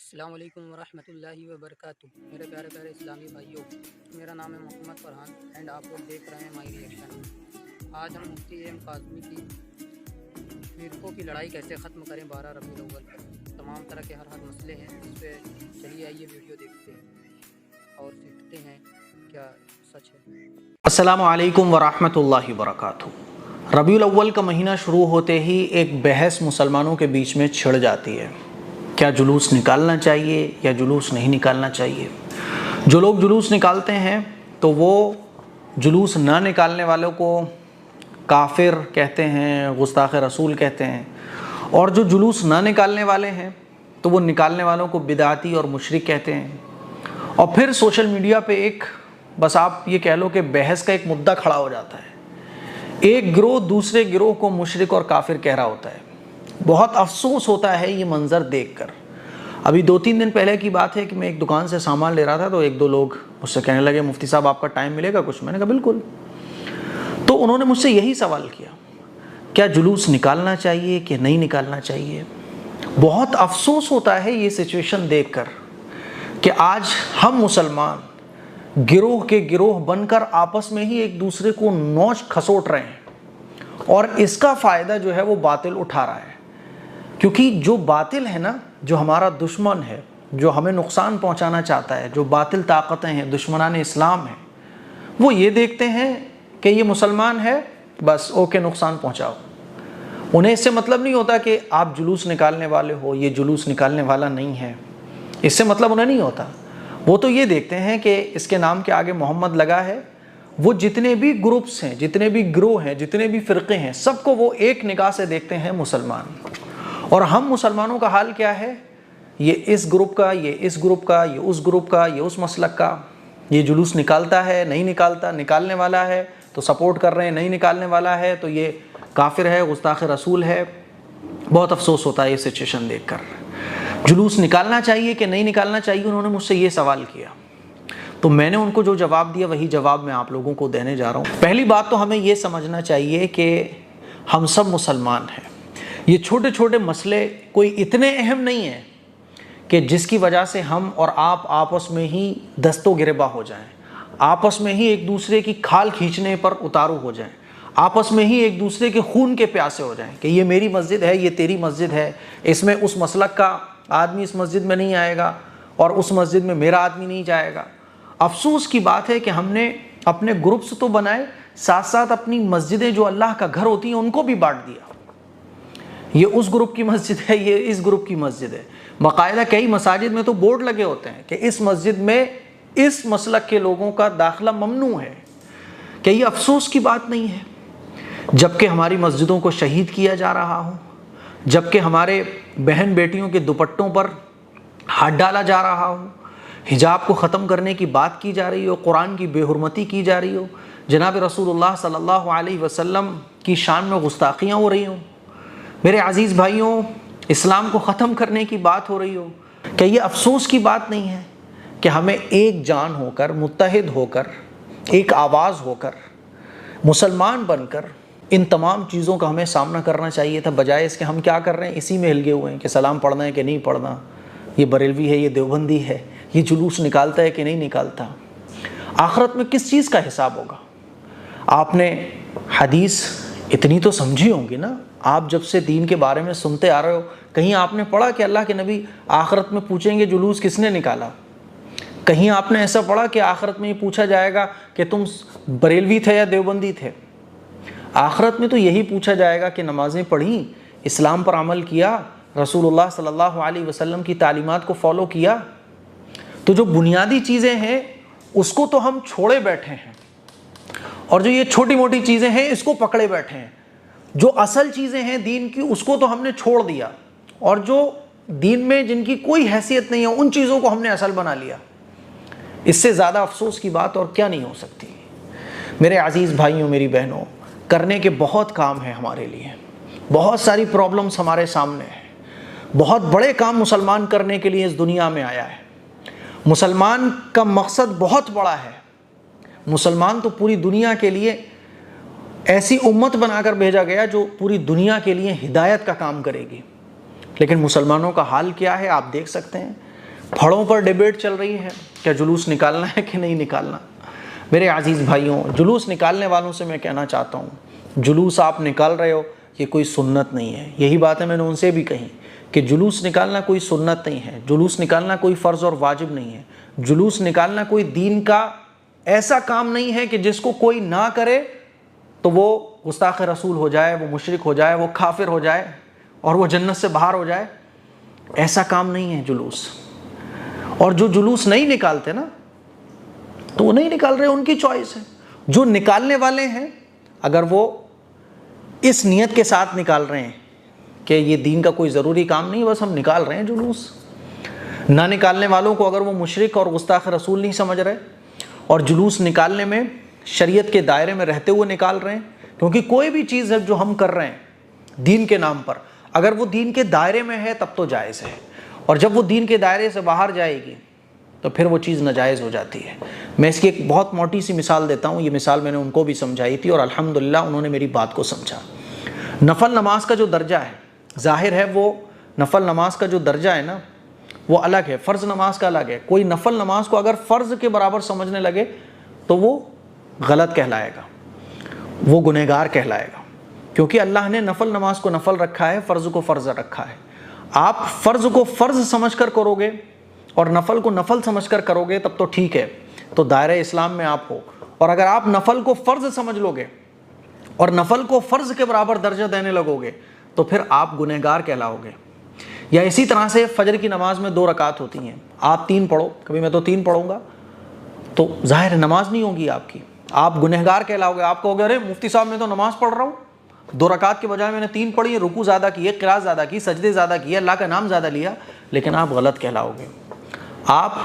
السلام علیکم ورحمۃ اللہ وبرکاتہ۔ میرے پیارے پیارے اسلامی بھائیوں، میرا نام ہے محمد فرحان اینڈ آپ لوگ دیکھ رہے ہیں مائی ریئیکشن۔ آج ہم مفتی ایم کاظمی کی فرقوں کی لڑائی کیسے ختم کریں 12 ربیع الاول پر تمام طرح کے ہر مسئلے ہیں، اس پہ چلیے آئیے ویڈیو دیکھتے ہیں اور سیکھتے ہیں کیا سچ ہے۔ السلام علیکم ورحمۃ اللہ وبرکاتہ۔ ربیع الاول کا مہینہ شروع ہوتے ہی ایک بحث مسلمانوں کے بیچ میں چھڑ جاتی ہے، کیا جلوس نکالنا چاہیے یا جلوس نہیں نکالنا چاہیے۔ جو لوگ جلوس نکالتے ہیں تو وہ جلوس نہ نکالنے والوں کو کافر کہتے ہیں، گستاخ رسول کہتے ہیں، اور جو جلوس نہ نکالنے والے ہیں تو وہ نکالنے والوں کو بدعتی اور مشرک کہتے ہیں۔ اور پھر سوشل میڈیا پہ بس آپ یہ کہہ لو کہ بحث کا ایک مدعا کھڑا ہو جاتا ہے، ایک گروہ دوسرے گروہ کو مشرک اور کافر کہہ رہا ہوتا ہے۔ بہت افسوس ہوتا ہے یہ منظر دیکھ کر۔ ابھی 2-3 دن پہلے کی بات ہے کہ میں ایک دکان سے سامان لے رہا تھا تو 1-2 لوگ مجھ سے کہنے لگے مفتی صاحب آپ کا ٹائم ملے گا کچھ؟ میں نے کہا بالکل۔ تو انہوں نے مجھ سے یہی سوال کیا، کیا جلوس نکالنا چاہیے کہ نہیں نکالنا چاہیے۔ بہت افسوس ہوتا ہے یہ سچویشن دیکھ کر کہ آج ہم مسلمان گروہ کے گروہ بن کر آپس میں ہی ایک دوسرے کو نوچ کھسوٹ رہے ہیں، اور اس کا فائدہ جو ہے وہ باطل اٹھا رہا ہے۔ کیونکہ جو باطل ہے نا، جو ہمارا دشمن ہے، جو ہمیں نقصان پہنچانا چاہتا ہے، جو باطل طاقتیں ہیں، دشمنان اسلام ہیں، وہ یہ دیکھتے ہیں کہ یہ مسلمان ہے، بس اوکے نقصان پہنچاؤ۔ انہیں اس سے مطلب نہیں ہوتا کہ آپ جلوس نکالنے والے ہو، یہ جلوس نکالنے والا نہیں ہے، اس سے مطلب انہیں نہیں ہوتا۔ وہ تو یہ دیکھتے ہیں کہ اس کے نام کے آگے محمد لگا ہے۔ وہ جتنے بھی گروپس ہیں، جتنے بھی گروہ ہیں، جتنے بھی فرقے ہیں، سب کو وہ ایک نگاہ سے دیکھتے ہیں مسلمان۔ اور ہم مسلمانوں کا حال کیا ہے؟ یہ اس گروپ کا، یہ اس گروپ کا، یہ اس گروپ کا، یہ اس مسلک کا۔ یہ جلوس نکالتا ہے، نہیں نکالتا، نکالنے والا ہے تو سپورٹ کر رہے ہیں، نہیں نکالنے والا ہے تو یہ کافر ہے، گستاخ رسول ہے۔ بہت افسوس ہوتا ہے یہ سچویشن دیکھ کر۔ جلوس نکالنا چاہیے کہ نہیں نکالنا چاہیے، انہوں نے مجھ سے یہ سوال کیا تو میں نے ان کو جو جواب دیا وہی جواب میں آپ لوگوں کو دینے جا رہا ہوں۔ پہلی بات تو ہمیں یہ سمجھنا چاہیے کہ ہم سب مسلمان ہیں۔ یہ چھوٹے چھوٹے مسئلے کوئی اتنے اہم نہیں ہیں کہ جس کی وجہ سے ہم اور آپ آپس میں ہی دست و گریباں ہو جائیں، آپس میں ہی ایک دوسرے کی کھال کھینچنے پر اتارو ہو جائیں، آپس میں ہی ایک دوسرے کے خون کے پیاسے ہو جائیں کہ یہ میری مسجد ہے، یہ تیری مسجد ہے، اس میں اس مسلک کا آدمی اس مسجد میں نہیں آئے گا اور اس مسجد میں میرا آدمی نہیں جائے گا۔ افسوس کی بات ہے کہ ہم نے اپنے گروپس تو بنائے، ساتھ ساتھ اپنی مسجدیں جو اللہ کا گھر ہوتی ہیں ان کو بھی بانٹ دیا۔ یہ اس گروپ کی مسجد ہے، یہ اس گروپ کی مسجد ہے۔ باقاعدہ کئی مساجد میں تو بورڈ لگے ہوتے ہیں کہ اس مسجد میں اس مسلک کے لوگوں کا داخلہ ممنوع ہے۔ کہ یہ افسوس کی بات نہیں ہے؟ جبکہ ہماری مسجدوں کو شہید کیا جا رہا ہو، جبکہ ہمارے بہن بیٹیوں کے دوپٹوں پر ہاتھ ڈالا جا رہا ہو، حجاب کو ختم کرنے کی بات کی جا رہی ہو، قرآن کی بے حرمتی کی جا رہی ہو، جناب رسول اللہ صلی اللہ علیہ وسلم کی شان میں گستاخیاں ہو رہی ہوں، میرے عزیز بھائیوں اسلام کو ختم کرنے کی بات ہو رہی ہو، کہ یہ افسوس کی بات نہیں ہے کہ ہمیں ایک جان ہو کر، متحد ہو کر، ایک آواز ہو کر، مسلمان بن کر ان تمام چیزوں کا ہمیں سامنا کرنا چاہیے تھا، بجائے اس کے ہم کیا کر رہے ہیں؟ اسی میں ہلگے ہوئے ہیں کہ سلام پڑھنا ہے کہ نہیں پڑھنا، یہ بریلوی ہے، یہ دیوبندی ہے، یہ جلوس نکالتا ہے کہ نہیں نکالتا۔ آخرت میں کس چیز کا حساب ہوگا؟ آپ نے حدیث اتنی تو سمجھی ہوں گی نا، آپ جب سے دین کے بارے میں سنتے آ رہے ہو، کہیں آپ نے پڑھا کہ اللہ کے نبی آخرت میں پوچھیں گے جلوس کس نے نکالا؟ کہیں آپ نے ایسا پڑھا کہ آخرت میں یہ پوچھا جائے گا کہ تم بریلوی تھے یا دیوبندی تھے؟ آخرت میں تو یہی پوچھا جائے گا کہ نمازیں پڑھیں، اسلام پر عمل کیا، رسول اللہ صلی اللہ علیہ وسلم کی تعلیمات کو فالو کیا؟ تو جو بنیادی چیزیں ہیں اس کو تو ہم چھوڑے بیٹھے ہیں، اور جو یہ چھوٹی موٹی چیزیں ہیں اس کو پکڑے بیٹھے ہیں۔ جو اصل چیزیں ہیں دین کی اس کو تو ہم نے چھوڑ دیا، اور جو دین میں جن کی کوئی حیثیت نہیں ہے ان چیزوں کو ہم نے اصل بنا لیا۔ اس سے زیادہ افسوس کی بات اور کیا نہیں ہو سکتی؟ میرے عزیز بھائیوں، میری بہنوں، کرنے کے بہت کام ہیں ہمارے لیے، بہت ساری پرابلمس ہمارے سامنے ہیں، بہت بڑے کام مسلمان کرنے کے لیے اس دنیا میں آیا ہے۔ مسلمان کا مقصد بہت بڑا ہے۔ مسلمان تو پوری دنیا کے لیے ایسی امت بنا کر بھیجا گیا جو پوری دنیا کے لیے ہدایت کا کام کرے گی۔ لیکن مسلمانوں کا حال کیا ہے آپ دیکھ سکتے ہیں۔ پھڑوں پر ڈیبیٹ چل رہی ہے کیا جلوس نکالنا ہے کہ نہیں نکالنا۔ میرے عزیز بھائیوں، جلوس نکالنے والوں سے میں کہنا چاہتا ہوں، جلوس آپ نکال رہے ہو یہ کوئی سنت نہیں ہے۔ یہی باتیں میں نے ان سے بھی کہیں کہ جلوس نکالنا کوئی سنت نہیں ہے، جلوس نکالنا کوئی فرض اور واجب نہیں ہے، جلوس نکالنا کوئی دین کا ایسا کام نہیں ہے کہ جس کو کوئی نہ کرے تو وہ گستاخ رسول ہو جائے، وہ مشرک ہو جائے، وہ کافر ہو جائے اور وہ جنت سے باہر ہو جائے۔ ایسا کام نہیں ہے جلوس۔ اور جو جلوس نہیں نکالتے نا تو وہ نہیں نکال رہے، ان کی چوائس ہے۔ جو نکالنے والے ہیں اگر وہ اس نیت کے ساتھ نکال رہے ہیں کہ یہ دین کا کوئی ضروری کام نہیں، بس ہم نکال رہے ہیں جلوس۔ نہ نکالنے والوں کو اگر وہ مشرک اور گستاخ رسول نہیں سمجھ رہے اور جلوس نکالنے میں شریعت کے دائرے میں رہتے ہوئے نکال رہے ہیں، کیونکہ کوئی بھی چیز ہے جو ہم کر رہے ہیں دین کے نام پر، اگر وہ دین کے دائرے میں ہے تب تو جائز ہے، اور جب وہ دین کے دائرے سے باہر جائے گی تو پھر وہ چیز ناجائز ہو جاتی ہے۔ میں اس کی ایک بہت موٹی سی مثال دیتا ہوں، یہ مثال میں نے ان کو بھی سمجھائی تھی اور الحمدللہ انہوں نے میری بات کو سمجھا۔ نفل نماز کا جو درجہ ہے، ظاہر ہے وہ نفل نماز کا جو درجہ ہے نا وہ الگ ہے، فرض نماز کا الگ ہے۔ کوئی نفل نماز کو اگر فرض کے برابر سمجھنے لگے تو وہ غلط کہلائے گا، وہ گنہگار کہلائے گا، کیونکہ اللہ نے نفل نماز کو نفل رکھا ہے، فرض کو فرض رکھا ہے۔ آپ فرض کو فرض سمجھ کر کرو گے اور نفل کو نفل سمجھ کر کرو گے تب تو ٹھیک ہے، تو دائرہ اسلام میں آپ ہو۔ اور اگر آپ نفل کو فرض سمجھ لو گے اور نفل کو فرض کے برابر درجہ دینے لگو گے تو پھر آپ گنہگار کہلاؤ گے۔ یا اسی طرح سے فجر کی نماز میں 2 رکعت ہوتی ہیں، آپ 3 پڑھو، کبھی میں تو 3 پڑھوں گا تو ظاہر نماز نہیں ہوگی آپ کی، آپ گنہگار کہلاؤ گے۔ آپ کہو گے ارے مفتی صاحب میں تو نماز پڑھ رہا ہوں، 2 رکعت کے بجائے میں نے 3 پڑھی، رکوع زیادہ کیے، قراءت زیادہ کی، سجدے زیادہ کیے، اللہ کا نام زیادہ لیا، لیکن آپ غلط کہلاؤ گے، آپ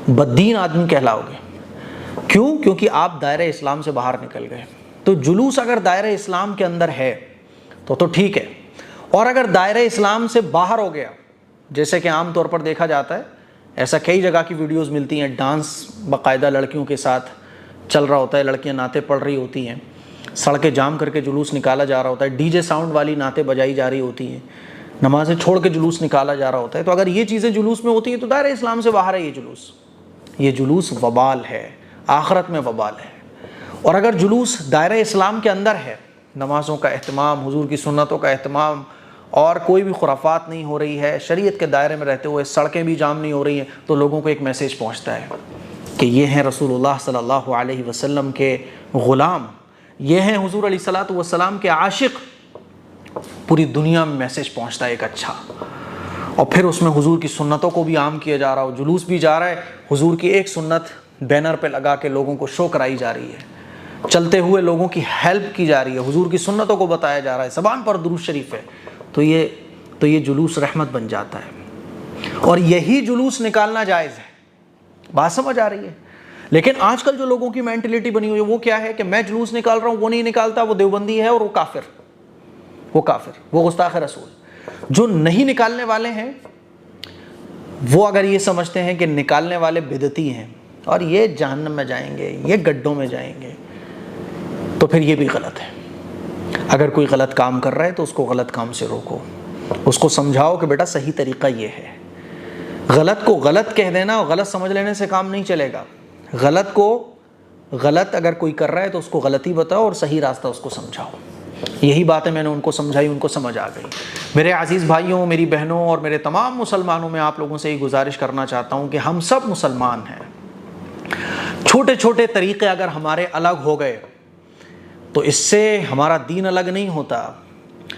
بددین آدمی کہلاؤ گے۔ کیوں؟ کیونکہ آپ دائرہ اسلام سے باہر نکل گئے۔ تو جلوس اگر دائرہ اسلام کے اندر ہے تو ٹھیک ہے، اور اگر دائرہ اسلام سے باہر ہو گیا، جیسے کہ عام طور پر دیکھا جاتا ہے، ایسا کئی جگہ کی ویڈیوز ملتی ہیں، ڈانس باقاعدہ لڑکیوں کے ساتھ چل رہا ہوتا ہے، لڑکیاں نعتیں پڑھ رہی ہوتی ہیں، سڑکیں جام کر کے جلوس نکالا جا رہا ہوتا ہے، ڈی جے ساؤنڈ والی نعتیں بجائی جا رہی ہوتی ہیں، نمازیں چھوڑ کے جلوس نکالا جا رہا ہوتا ہے۔ تو اگر یہ چیزیں جلوس میں ہوتی ہیں تو دائرہ اسلام سے باہر ہے یہ جلوس وبال ہے، آخرت میں وبال ہے۔ اور اگر جلوس دائرہ اسلام کے اندر ہے، نمازوں کا اہتمام، حضور کی سنتوں کا اہتمام، اور کوئی بھی خرافات نہیں ہو رہی ہے، شریعت کے دائرے میں رہتے ہوئے سڑکیں بھی جام نہیں ہو رہی ہیں، تو لوگوں کو ایک میسیج پہنچتا ہے کہ یہ ہیں رسول اللہ صلی اللہ علیہ وسلم کے غلام، یہ ہیں حضور علیہ الصلوۃ والسلام کے عاشق۔ پوری دنیا میں میسیج پہنچتا ہے ایک اچھا، اور پھر اس میں حضور کی سنتوں کو بھی عام کیا جا رہا ہو، جلوس بھی جا رہا ہے، حضور کی ایک سنت بینر پہ لگا کے لوگوں کو شو کرائی جا رہی ہے، چلتے ہوئے لوگوں کی ہیلپ کی جا رہی ہے، حضور کی سنتوں کو بتایا جا رہا ہے، زبان پر درود شریف ہے، تو یہ جلوس رحمت بن جاتا ہے، اور یہی جلوس نکالنا جائز ہے۔ بات سمجھ آ رہی ہے؟ لیکن آج کل جو لوگوں کی مینٹلٹی بنی ہوئی ہے وہ کیا ہے کہ میں جلوس نکال رہا ہوں، وہ نہیں نکالتا، وہ دیوبندی ہے اور وہ کافر، وہ گستاخ رسول۔ جو نہیں نکالنے والے ہیں وہ اگر یہ سمجھتے ہیں کہ نکالنے والے بدعتی ہیں اور یہ جہنم میں جائیں گے، یہ گڈھوں میں جائیں گے، تو پھر یہ بھی غلط ہے۔ اگر کوئی غلط کام کر رہا ہے تو اس کو غلط کام سے روکو، اس کو سمجھاؤ کہ بیٹا صحیح طریقہ یہ ہے۔ غلط کو غلط کہہ دینا اور غلط سمجھ لینے سے کام نہیں چلے گا۔ غلط کو غلط اگر کوئی کر رہا ہے تو اس کو غلطی بتاؤ اور صحیح راستہ اس کو سمجھاؤ۔ یہی باتیں میں نے ان کو سمجھائی، ان کو سمجھ آ گئی۔ میرے عزیز بھائیوں، میری بہنوں اور میرے تمام مسلمانوں میں آپ لوگوں سے یہ گزارش کرنا چاہتا ہوں کہ ہم سب مسلمان ہیں۔ چھوٹے چھوٹے طریقے اگر ہمارے الگ ہو گئے تو اس سے ہمارا دین الگ نہیں ہوتا۔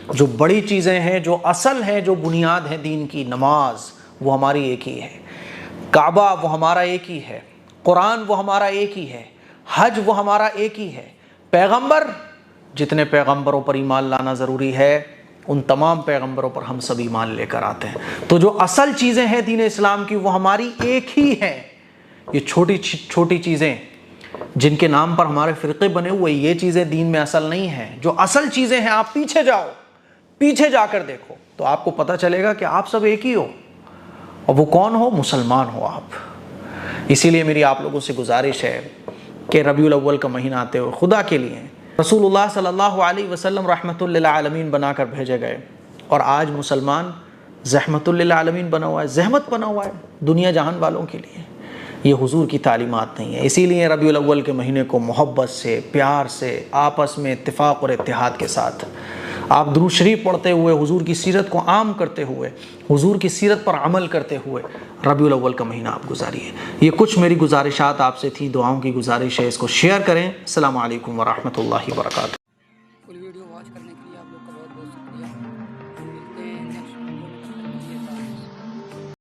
جو بڑی چیزیں ہیں، جو اصل ہیں، جو بنیاد ہے دین کی، نماز وہ ہماری ایک ہی ہے، کعبہ وہ ہمارا ایک ہی ہے، قرآن وہ ہمارا ایک ہی ہے، حج وہ ہمارا ایک ہی ہے، پیغمبر، جتنے پیغمبروں پر ایمان لانا ضروری ہے ان تمام پیغمبروں پر ہم سب ایمان لے کر آتے ہیں۔ تو جو اصل چیزیں ہیں دین اسلام کی وہ ہماری ایک ہی ہیں۔ یہ چھوٹی چھوٹی چیزیں جن کے نام پر ہمارے فرقے بنے ہوئے، یہ چیزیں دین میں اصل نہیں ہیں۔ جو اصل چیزیں ہیں آپ پیچھے جاؤ، پیچھے جا کر دیکھو تو آپ کو پتہ چلے گا کہ آپ سب ایک ہی ہو، اور وہ کون ہو؟ مسلمان ہو آپ۔ اسی لیے میری آپ لوگوں سے گزارش ہے کہ ربیع الاول کا مہینہ آتے ہوئے خدا کے لیے رسول اللہ صلی اللہ علیہ وسلم رحمۃ للعالمین بنا کر بھیجے گئے، اور آج مسلمان زحمت للعالمین بنا ہوا ہے، زحمت بنا ہوا ہے دنیا جہان والوں کے لیے۔ یہ حضور کی تعلیمات نہیں ہے۔ اسی لیے ربیع الاول کے مہینے کو محبت سے، پیار سے، آپس میں اتفاق اور اتحاد کے ساتھ آپ درود شریف پڑھتے ہوئے، حضور کی سیرت کو عام کرتے ہوئے، حضور کی سیرت پر عمل کرتے ہوئے ربیع الاول کا مہینہ آپ گزاریے۔ یہ کچھ میری گزارشات آپ سے تھی، دعاؤں کی گزارش ہے، اس کو شیئر کریں۔ السلام علیکم ورحمۃ اللہ وبرکاتہ۔